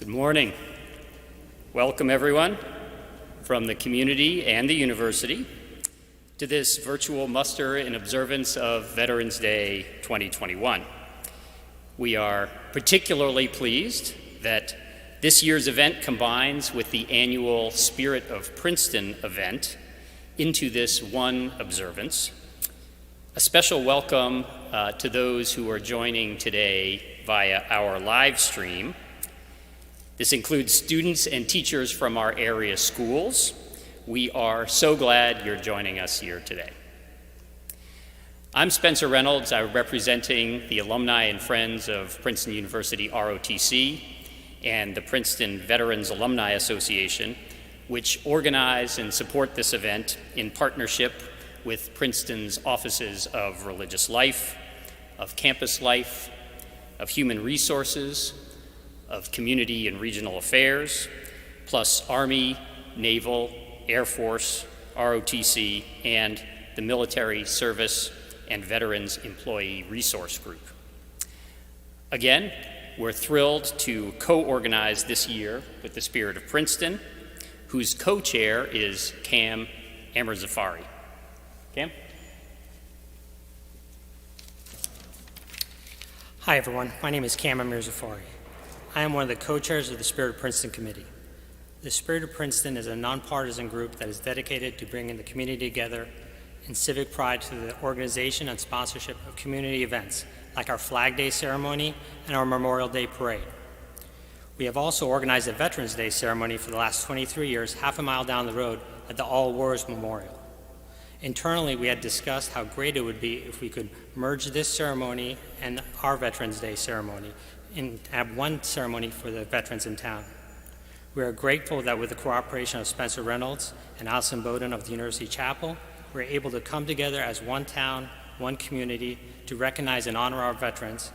Good morning. Welcome, everyone, from the community and the university to this virtual muster in observance of Veterans Day 2021. We are particularly pleased that this year's event combines with the annual Spirit of Princeton event into this one observance. A special welcome to those who are joining today via our live stream. This includes students and teachers from our area schools. We are so glad you're joining us here today. I'm Spencer Reynolds. I'm representing the alumni and friends of Princeton University ROTC and the Princeton Veterans Alumni Association, which organize and support this event in partnership with Princeton's offices of religious life, of campus life, of human resources, of community and regional affairs, plus Army, Naval, Air Force, ROTC, and the Military Service and Veterans Employee Resource Group. Again, we're thrilled to co-organize this year with the Spirit of Princeton, whose co-chair is Cam Amirzafari. Cam? Hi everyone, my name is Cam Amirzafari. I am one of the co-chairs of the Spirit of Princeton Committee. The Spirit of Princeton is a nonpartisan group that is dedicated to bringing the community together in civic pride through the organization and sponsorship of community events like our Flag Day ceremony and our Memorial Day parade. We have also organized a Veterans Day ceremony for the last 23 years, half a mile down the road at the All Wars Memorial. Internally, we had discussed how great it would be if we could merge this ceremony and our Veterans Day ceremony and have one ceremony for the veterans in town. We are grateful that with the cooperation of Spencer Reynolds and Allison Bowden of the University Chapel, we're able to come together as one town, one community to recognize and honor our veterans,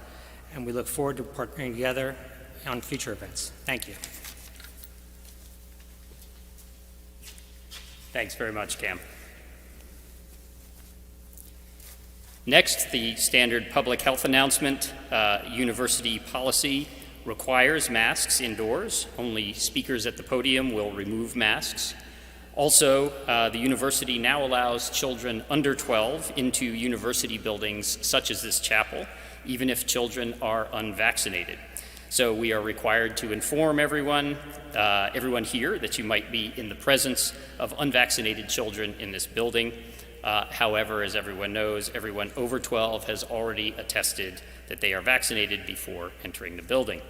and we look forward to partnering together on future events. Thank you. Thanks very much, Cam. Next, the standard public health announcement. University policy requires masks indoors. Only speakers at the podium will remove masks. Also, the university now allows children under 12 into university buildings such as this chapel, even if children are unvaccinated. So we are required to inform everyone here that you might be in the presence of unvaccinated children in this building. However, as everyone knows, everyone over 12 has already attested that they are vaccinated before entering the building.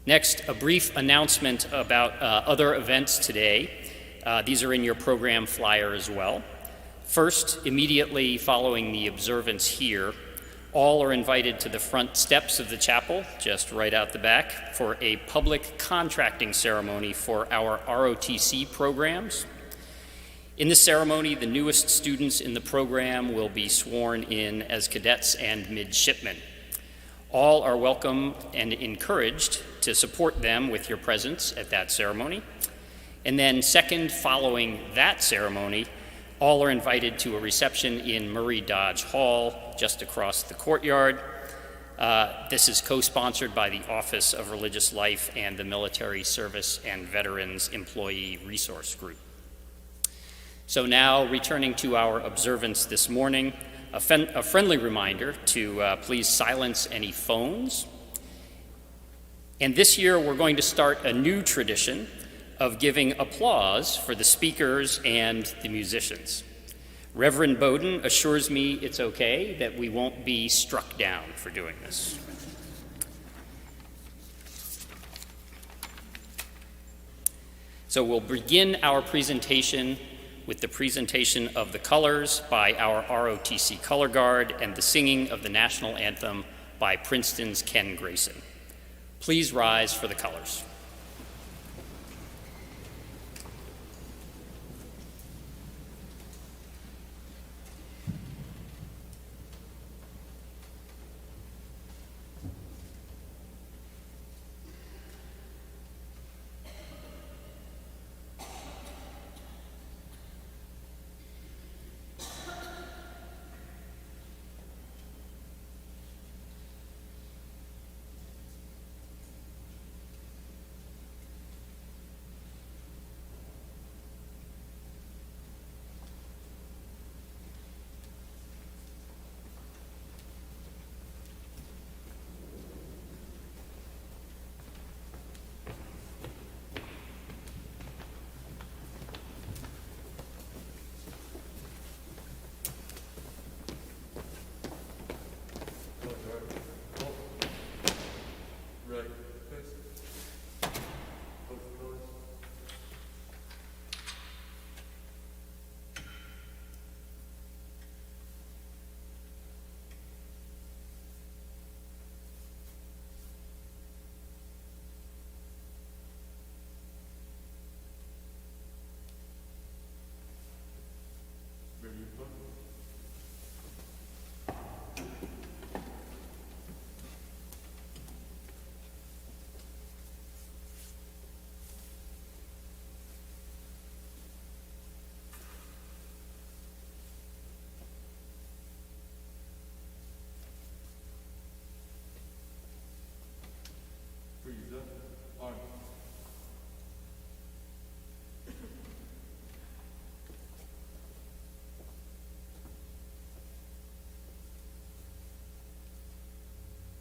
Next, a brief announcement about other events today. These are in your program flyer as well. First, immediately following the observance here, all are invited to the front steps of the chapel, just right out the back, for a public contracting ceremony for our ROTC programs. In this ceremony, the newest students in the program will be sworn in as cadets and midshipmen. All are welcome and encouraged to support them with your presence at that ceremony. And then second, following that ceremony, all are invited to a reception in Murray Dodge Hall, just across the courtyard. This is co-sponsored by the Office of Religious Life and the Military Service and Veterans Employee Resource Group. So now, returning to our observance this morning, a friendly reminder to please silence any phones. And this year, we're going to start a new tradition of giving applause for the speakers and the musicians. Reverend Bowden assures me it's okay, that we won't be struck down for doing this. So we'll begin our presentation with the presentation of the colors by our ROTC Color Guard and the singing of the national anthem by Princeton's Ken Grayson. Please rise for the colors.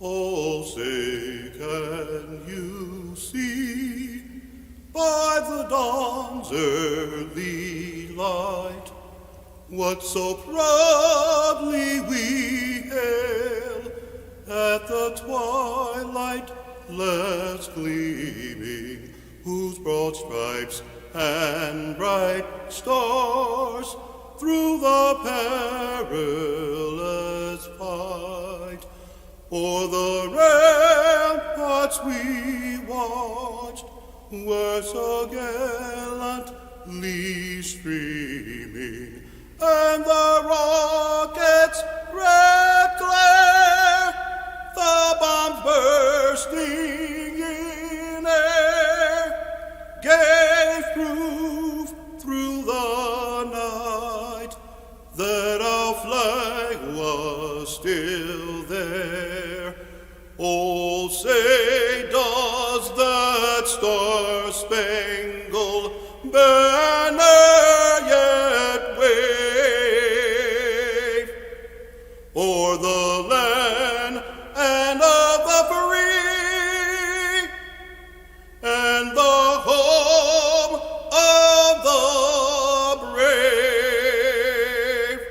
Oh, say, can you see by the dawn's early light what so proudly we hail at the twilight last gleaming, whose broad stripes and bright stars through the perilous fight o'er the ramparts we watched were so gallantly streaming, and the rocket's red glare, the bombs bursting in air, gave proof through the night that our flag was still there. Oh, say, does that star-spangled banner yet wave o'er the land and of the free and the home of the brave?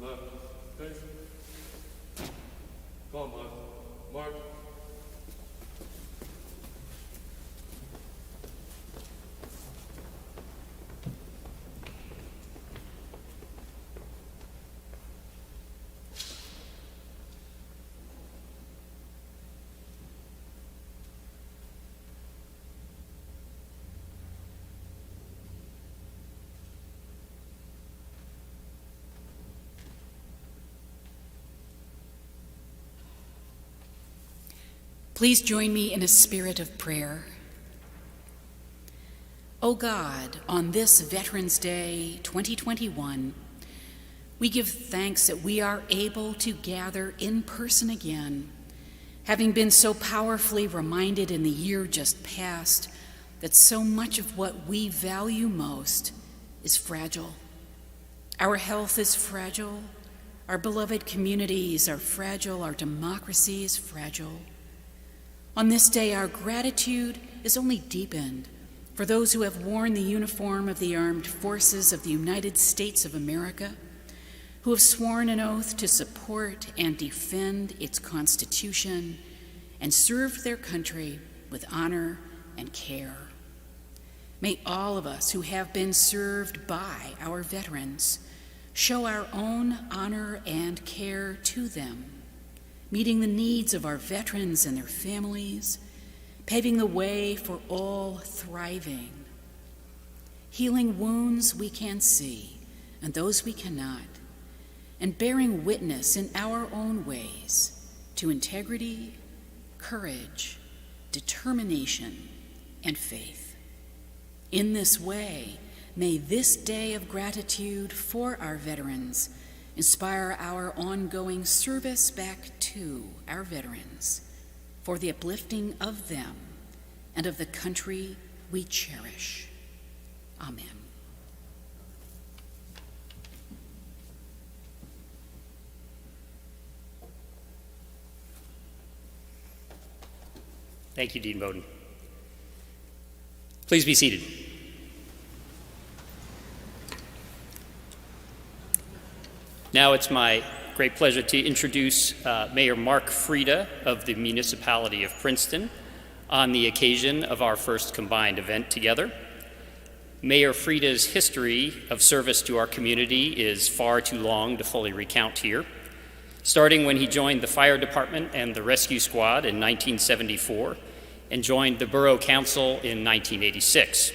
Left, face. Come on, march. Please join me in a spirit of prayer. O God, on this Veterans Day 2021, we give thanks that we are able to gather in person again, having been so powerfully reminded in the year just past that so much of what we value most is fragile. Our health is fragile, our beloved communities are fragile, our democracy is fragile. On this day, our gratitude is only deepened for those who have worn the uniform of the armed forces of the United States of America, who have sworn an oath to support and defend its Constitution and served their country with honor and care. May all of us who have been served by our veterans show our own honor and care to them, meeting the needs of our veterans and their families, paving the way for all thriving, healing wounds we can see and those we cannot, and bearing witness in our own ways to integrity, courage, determination, and faith. In this way, may this day of gratitude for our veterans inspire our ongoing service back to our veterans for the uplifting of them and of the country we cherish. Amen. Thank you, Dean Bowden. Please be seated. Now it's my great pleasure to introduce Mayor Mark Freda of the Municipality of Princeton on the occasion of our first combined event together. Mayor Freda's history of service to our community is far too long to fully recount here. Starting when he joined the fire department and the rescue squad in 1974 and joined the Borough Council in 1986.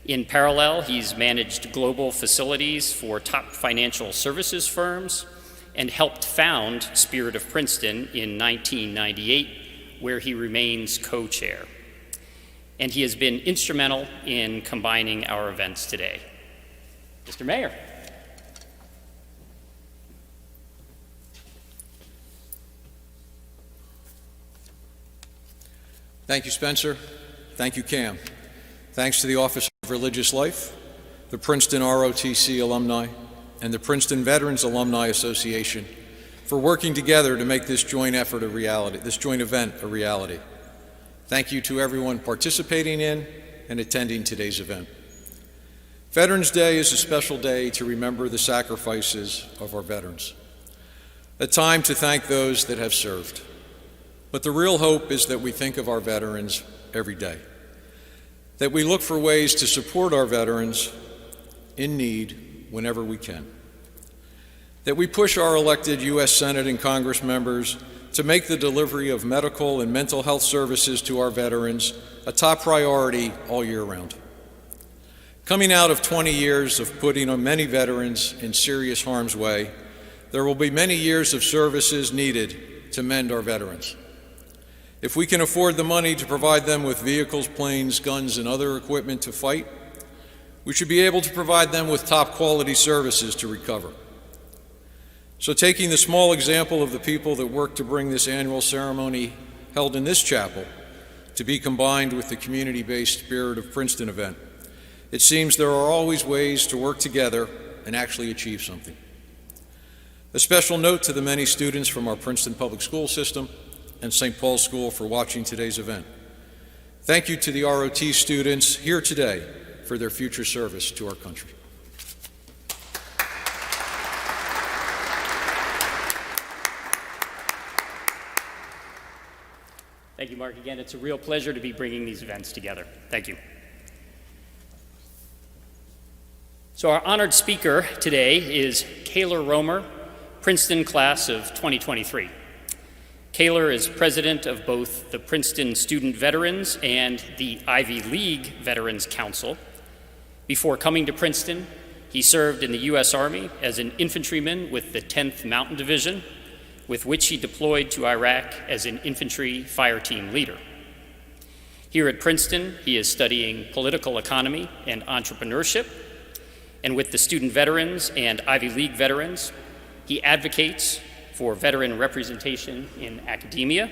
In parallel, he's managed global facilities for top financial services firms and helped found Spirit of Princeton in 1998, where he remains co-chair. And he has been instrumental in combining our events today. Mr. Mayor. Thank you, Spencer. Thank you, Cam. Thanks to the Office of Religious Life, the Princeton ROTC alumni, and the Princeton Veterans Alumni Association for working together to make this joint effort a reality, this joint event a reality. Thank you to everyone participating in and attending today's event. Veterans Day is a special day to remember the sacrifices of our veterans, a time to thank those that have served. But the real hope is that we think of our veterans every day, that we look for ways to support our veterans in need whenever we can, that we push our elected U.S. Senate and Congress members to make the delivery of medical and mental health services to our veterans a top priority all year round. Coming out of 20 years of putting many veterans in serious harm's way, there will be many years of services needed to mend our veterans. If we can afford the money to provide them with vehicles, planes, guns, and other equipment to fight, we should be able to provide them with top quality services to recover. So taking the small example of the people that work to bring this annual ceremony held in this chapel to be combined with the community-based Spirit of Princeton event, it seems there are always ways to work together and actually achieve something. A special note to the many students from our Princeton public school system and St. Paul's School for watching today's event. Thank you to the ROT students here today for their future service to our country. Thank you, Mark. Again, it's a real pleasure to be bringing these events together. Thank you. So our honored speaker today is Kayla Romer, Princeton class of 2023. Kayla is president of both the Princeton Student Veterans and the Ivy League Veterans Council. Before coming to Princeton, he served in the U.S. Army as an infantryman with the 10th Mountain Division, with which he deployed to Iraq as an infantry fire team leader. Here at Princeton, he is studying political economy and entrepreneurship, and with the student veterans and Ivy League veterans, he advocates for veteran representation in academia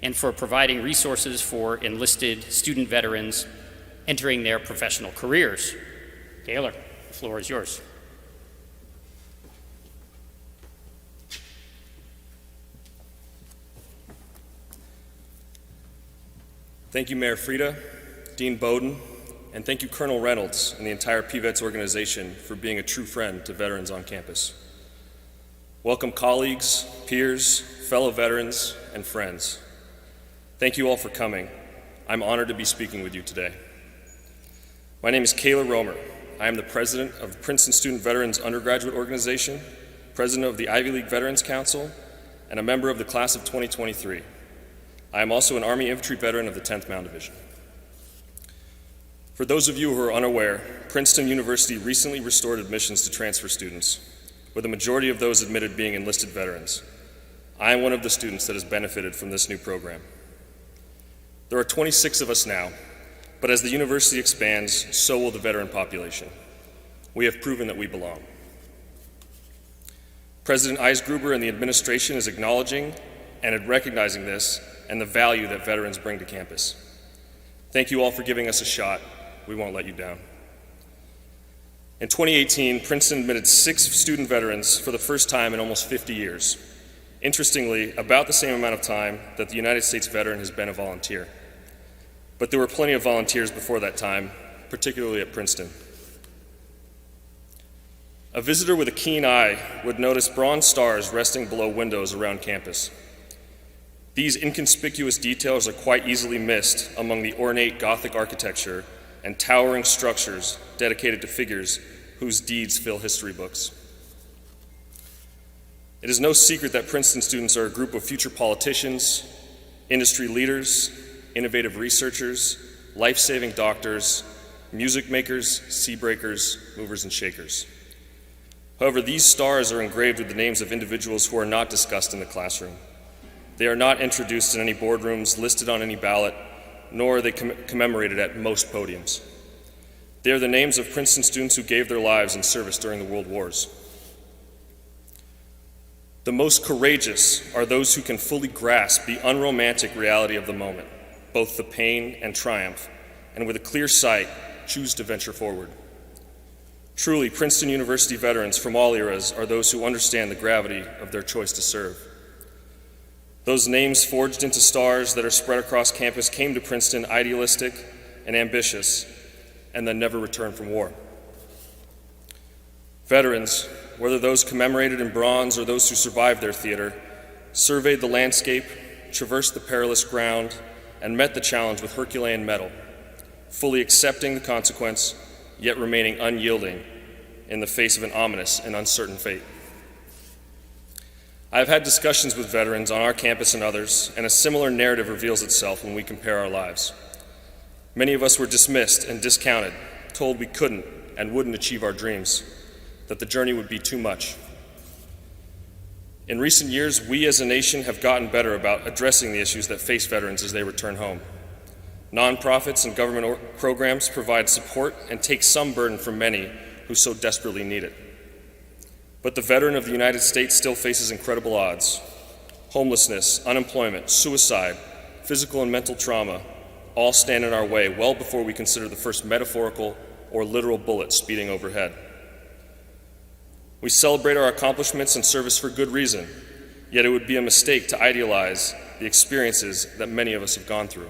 and for providing resources for enlisted student veterans entering their professional careers. Taylor, the floor is yours. Thank you, Mayor Freda, Dean Bowden, and thank you, Colonel Reynolds and the entire PVETS organization for being a true friend to veterans on campus. Welcome colleagues, peers, fellow veterans, and friends. Thank you all for coming. I'm honored to be speaking with you today. My name is Kayla Romer. I am the president of the Princeton Student Veterans Undergraduate Organization, president of the Ivy League Veterans Council, and a member of the class of 2023. I am also an Army infantry veteran of the 10th Mountain Division. For those of you who are unaware, Princeton University recently restored admissions to transfer students, with a majority of those admitted being enlisted veterans. I am one of the students that has benefited from this new program. There are 26 of us now, but as the university expands, so will the veteran population. We have proven that we belong. President Eisgruber and the administration is acknowledging and recognizing this and the value that veterans bring to campus. Thank you all for giving us a shot. We won't let you down. In 2018, Princeton admitted 6 student veterans for the first time in almost 50 years. Interestingly, about the same amount of time that the United States veteran has been a volunteer. But there were plenty of volunteers before that time, particularly at Princeton. A visitor with a keen eye would notice bronze stars resting below windows around campus. These inconspicuous details are quite easily missed among the ornate Gothic architecture and towering structures dedicated to figures whose deeds fill history books. It is no secret that Princeton students are a group of future politicians, industry leaders, innovative researchers, life-saving doctors, music makers, sea breakers, movers and shakers. However, these stars are engraved with the names of individuals who are not discussed in the classroom. They are not introduced in any boardrooms, listed on any ballot, nor are they commemorated at most podiums. They are the names of Princeton students who gave their lives in service during the World Wars. The most courageous are those who can fully grasp the unromantic reality of the moment, both the pain and triumph, and with a clear sight, choose to venture forward. Truly, Princeton University veterans from all eras are those who understand the gravity of their choice to serve. Those names forged into stars that are spread across campus came to Princeton idealistic and ambitious, and then never returned from war. Veterans, whether those commemorated in bronze or those who survived their theater, surveyed the landscape, traversed the perilous ground, and met the challenge with Herculean mettle, fully accepting the consequence, yet remaining unyielding in the face of an ominous and uncertain fate. I have had discussions with veterans on our campus and others, and a similar narrative reveals itself when we compare our lives. Many of us were dismissed and discounted, told we couldn't and wouldn't achieve our dreams, that the journey would be too much. In recent years, we as a nation have gotten better about addressing the issues that face veterans as they return home. Nonprofits and government programs provide support and take some burden from many who so desperately need it. But the veteran of the United States still faces incredible odds. Homelessness, unemployment, suicide, physical and mental trauma all stand in our way well before we consider the first metaphorical or literal bullet speeding overhead. We celebrate our accomplishments and service for good reason, yet it would be a mistake to idealize the experiences that many of us have gone through.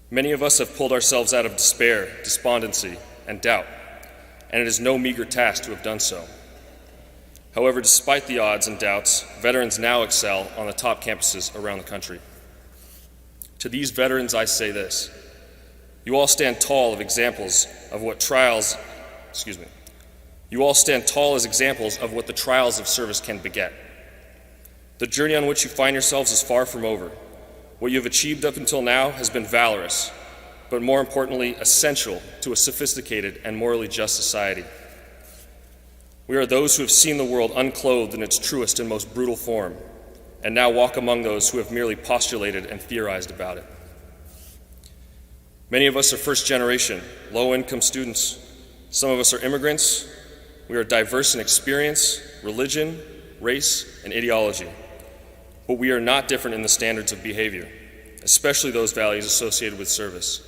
Many of us have pulled ourselves out of despair, despondency, and doubt, and it is no meager task to have done so. However, despite the odds and doubts, veterans now excel on the top campuses around the country. To these veterans, I say this: you all stand tall as examples of what the trials of service can beget. The journey on which you find yourselves is far from over. What you have achieved up until now has been valorous, but more importantly, essential to a sophisticated and morally just society. We are those who have seen the world unclothed in its truest and most brutal form, and now walk among those who have merely postulated and theorized about it. Many of us are first-generation, low-income students. Some of us are immigrants. We are diverse in experience, religion, race, and ideology. But we are not different in the standards of behavior, especially those values associated with service.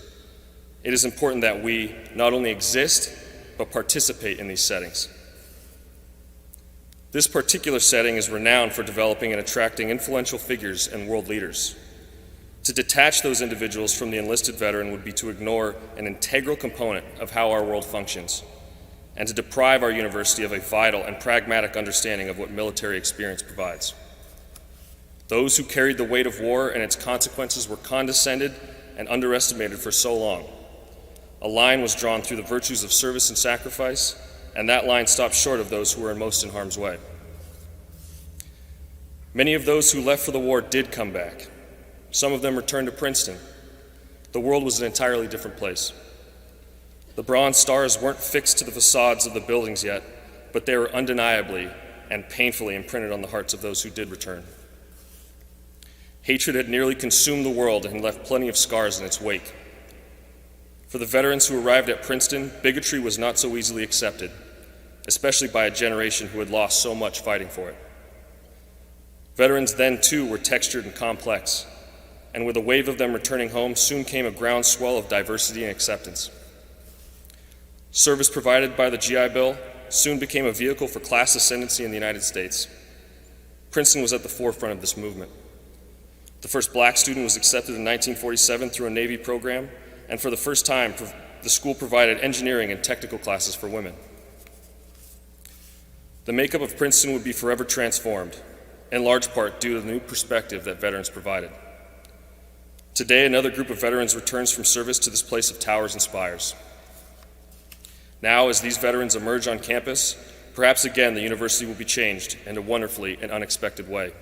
It is important that we not only exist, but participate in these settings. This particular setting is renowned for developing and attracting influential figures and world leaders. To detach those individuals from the enlisted veteran would be to ignore an integral component of how our world functions, and to deprive our university of a vital and pragmatic understanding of what military experience provides. Those who carried the weight of war and its consequences were condescended and underestimated for so long. A line was drawn through the virtues of service and sacrifice, and that line stopped short of those who were most in harm's way. Many of those who left for the war did come back. Some of them returned to Princeton. The world was an entirely different place. The bronze stars weren't fixed to the facades of the buildings yet, but they were undeniably and painfully imprinted on the hearts of those who did return. Hatred had nearly consumed the world and left plenty of scars in its wake. For the veterans who arrived at Princeton, bigotry was not so easily accepted, especially by a generation who had lost so much fighting for it. Veterans then, too, were textured and complex, and with a wave of them returning home, soon came a groundswell of diversity and acceptance. Service provided by the GI Bill soon became a vehicle for class ascendancy in the United States. Princeton was at the forefront of this movement. The first black student was accepted in 1947 through a Navy program, and for the first time, the school provided engineering and technical classes for women. The makeup of Princeton would be forever transformed, in large part due to the new perspective that veterans provided. Today, another group of veterans returns from service to this place of towers and spires. Now, as these veterans emerge on campus, perhaps again the university will be changed in a wonderfully and unexpected way.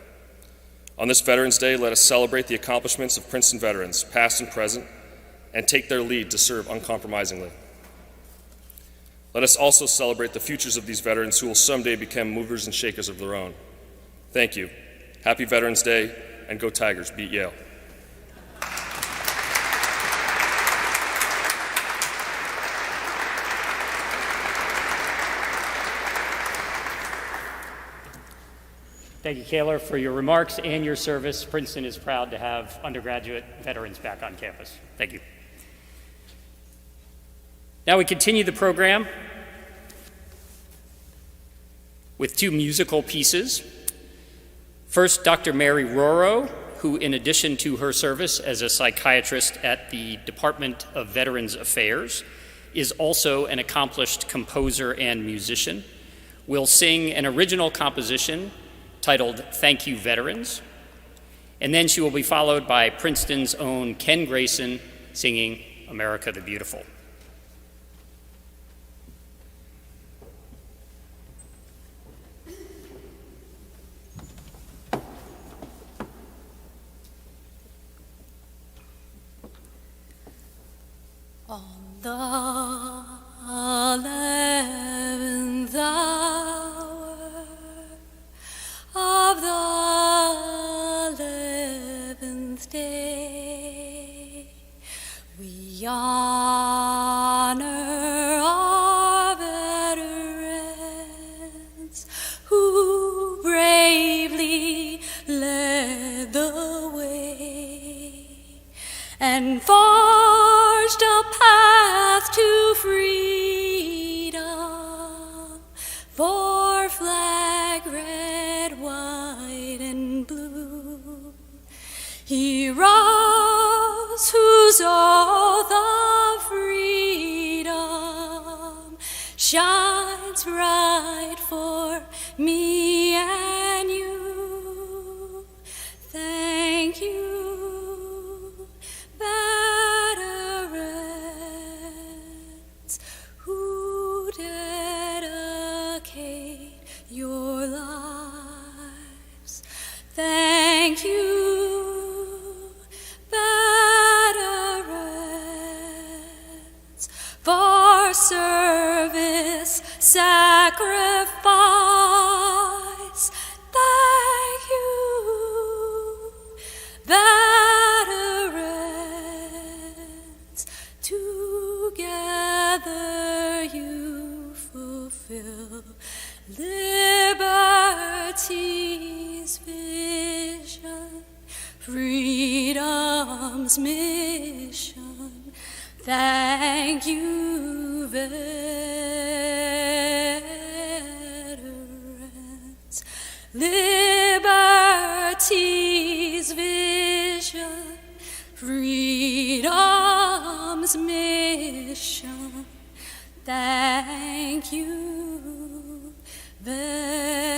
On this Veterans Day, let us celebrate the accomplishments of Princeton veterans, past and present, and take their lead to serve uncompromisingly. Let us also celebrate the futures of these veterans who will someday become movers and shakers of their own. Thank you. Happy Veterans Day, and go Tigers, beat Yale. Thank you, Kaylor, for your remarks and your service. Princeton is proud to have undergraduate veterans back on campus. Thank you. Now we continue the program with two musical pieces. First, Dr. Mary Roro, who, in addition to her service as a psychiatrist at the Department of Veterans Affairs, is also an accomplished composer and musician, will sing an original composition titled Thank You, Veterans. And then she will be followed by Princeton's own Ken Grayson singing America the Beautiful. On the 11th hour of the 11th day, we honor our veterans who bravely led the way and forged a path to freedom for flag red, white, and blue. Heroes whose oath of freedom shines bright for me and you. Thank you, veterans who dedicate your lives. Thank you, veterans, for service, sacrifice. Thank you, veterans. Together you fulfill liberty's vision, freedom's mission. Thank you, veterans. Liberty's vision, freedom's mission. Thank you, veterans.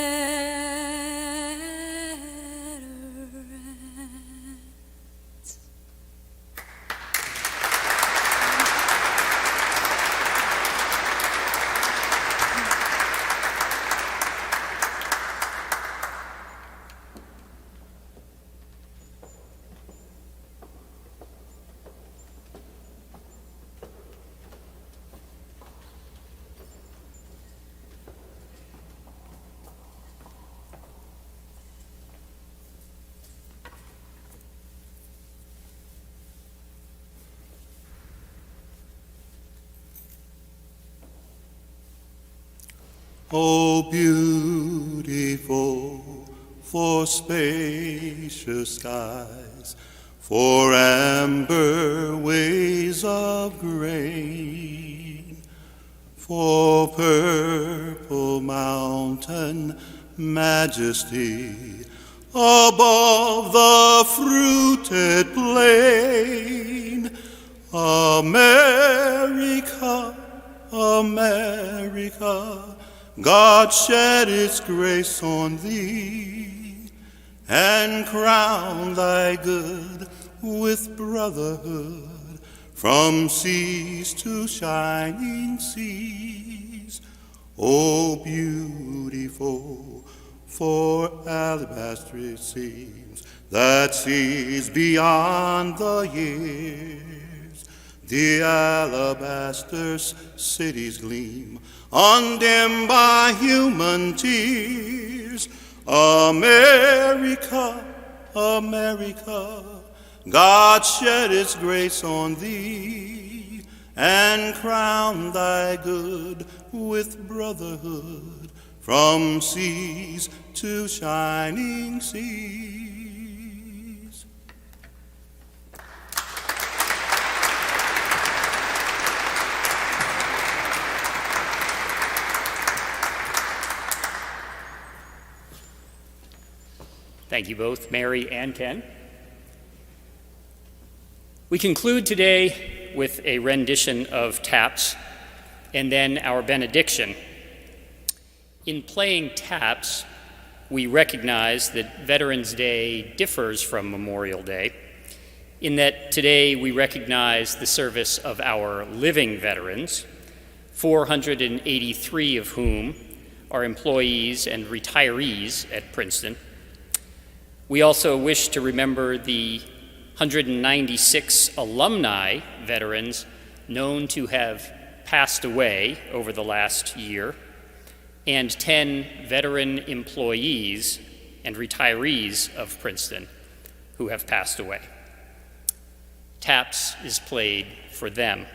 Oh, beautiful for spacious skies, for amber ways of grain, for purple mountain majesty above the fruited plain. America, America, God shed His grace on thee, and crown thy good with brotherhood from seas to shining seas. Oh, beautiful for alabaster it seems that sees beyond the years. The alabaster cities gleam, undimmed by human tears. America, America, God shed His grace on thee, and crowned thy good with brotherhood from seas to shining seas. Thank you both, Mary and Ken. We conclude today with a rendition of taps and then our benediction. In playing taps, we recognize that Veterans Day differs from Memorial Day in that today we recognize the service of our living veterans, 483 of whom are employees and retirees at Princeton. We also wish to remember the 196 alumni veterans known to have passed away over the last year, and 10 veteran employees and retirees of Princeton who have passed away. Taps is played for them.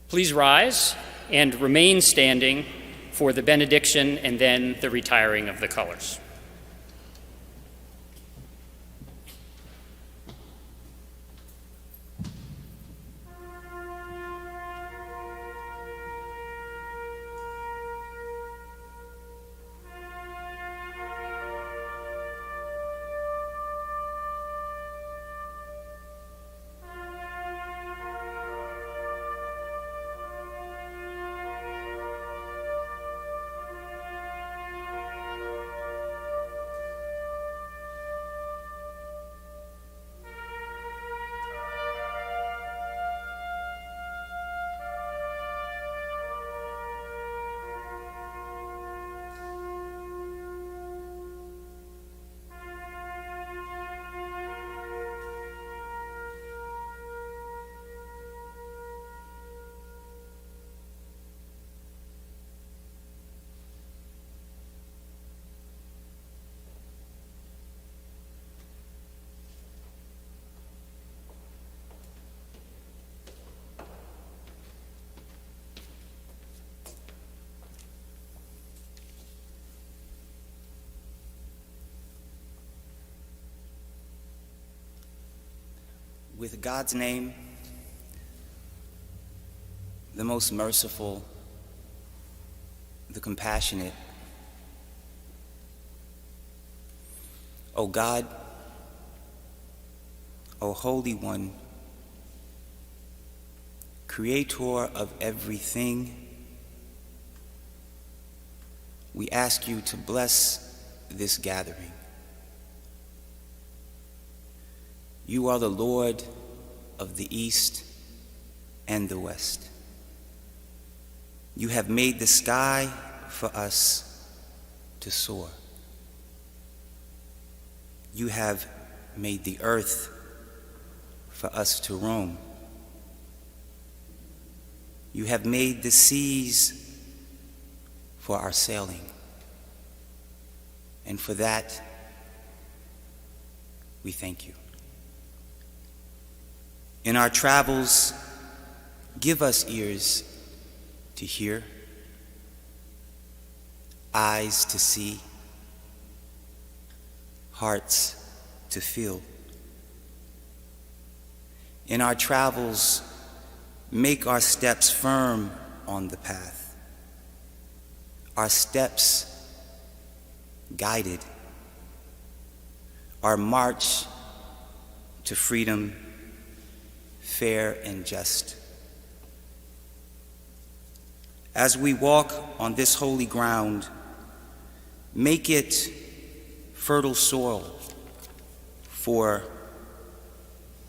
Please rise and remain standing for the benediction and then the retiring of the colors. With God's name, the most merciful, the compassionate. O God, O Holy One, Creator of everything, we ask you to bless this gathering. You are the Lord of the East and the West. You have made the sky for us to soar. You have made the earth for us to roam. You have made the seas for our sailing. And for that, we thank you. In our travels, give us ears to hear, eyes to see, hearts to feel. In our travels, make our steps firm on the path, our steps guided, our march to freedom fair and just. As we walk on this holy ground, make it fertile soil for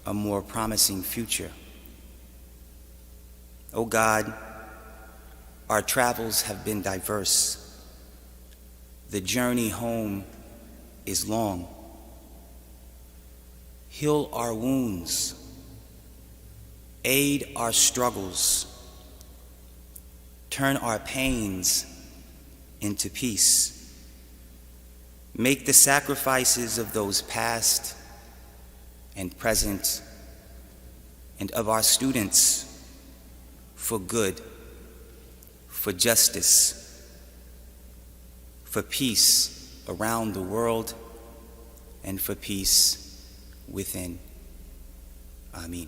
a more promising future. O God, our travels have been diverse. The journey home is long. Heal our wounds. Aid our struggles. Turn our pains into peace. Make the sacrifices of those past and present and of our students for good, for justice, for peace around the world and for peace within. Amen.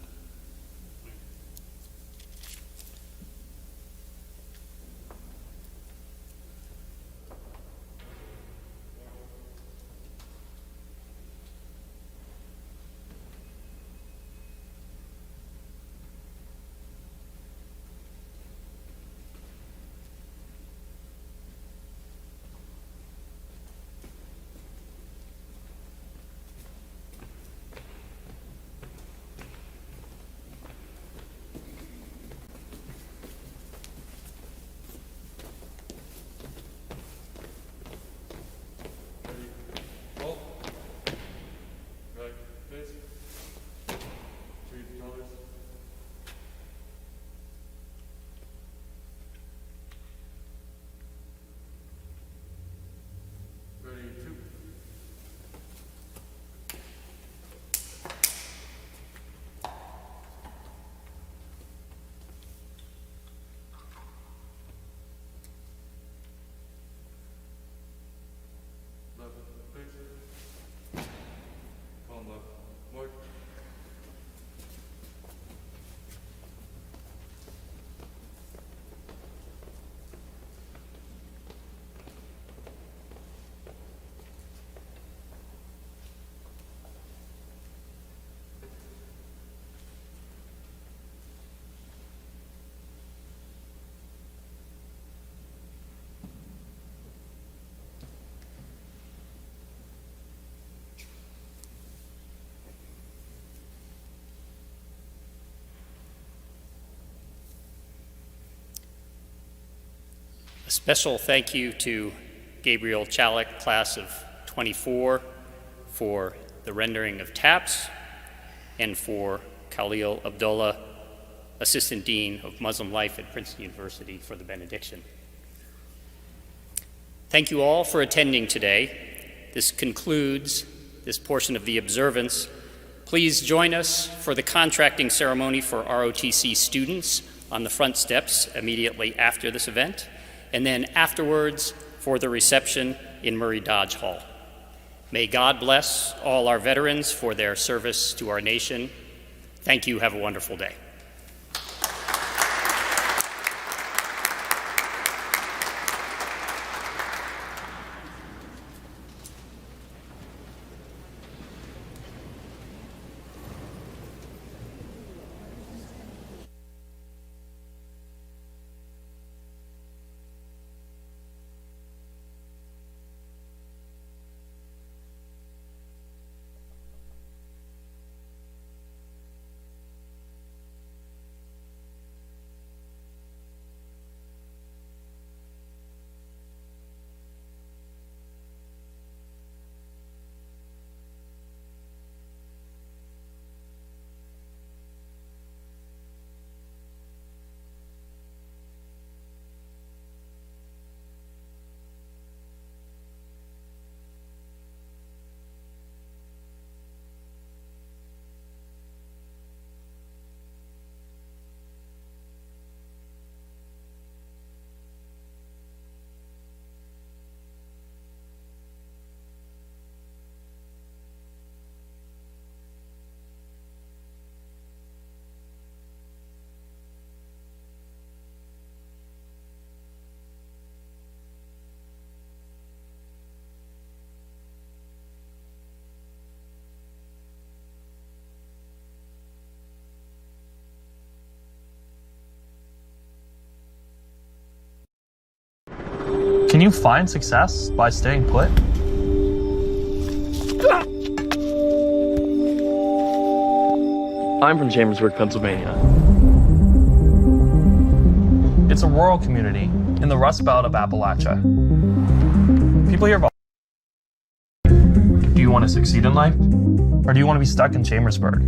A special thank you to Gabriel Chalik, class of 24, for the rendering of taps, and for Khalil Abdullah, Assistant Dean of Muslim Life at Princeton University, for the benediction. Thank you all for attending today. This concludes this portion of the observance. Please join us for the contracting ceremony for ROTC students on the front steps immediately after this event, and then afterwards for the reception in Murray Dodge Hall. May God bless all our veterans for their service to our nation. Thank you. Have a wonderful day. Can you find success by staying put? I'm from Chambersburg, Pennsylvania. It's a rural community in the Rust Belt of Appalachia. People here do you want to succeed in life, or do you want to be stuck in Chambersburg?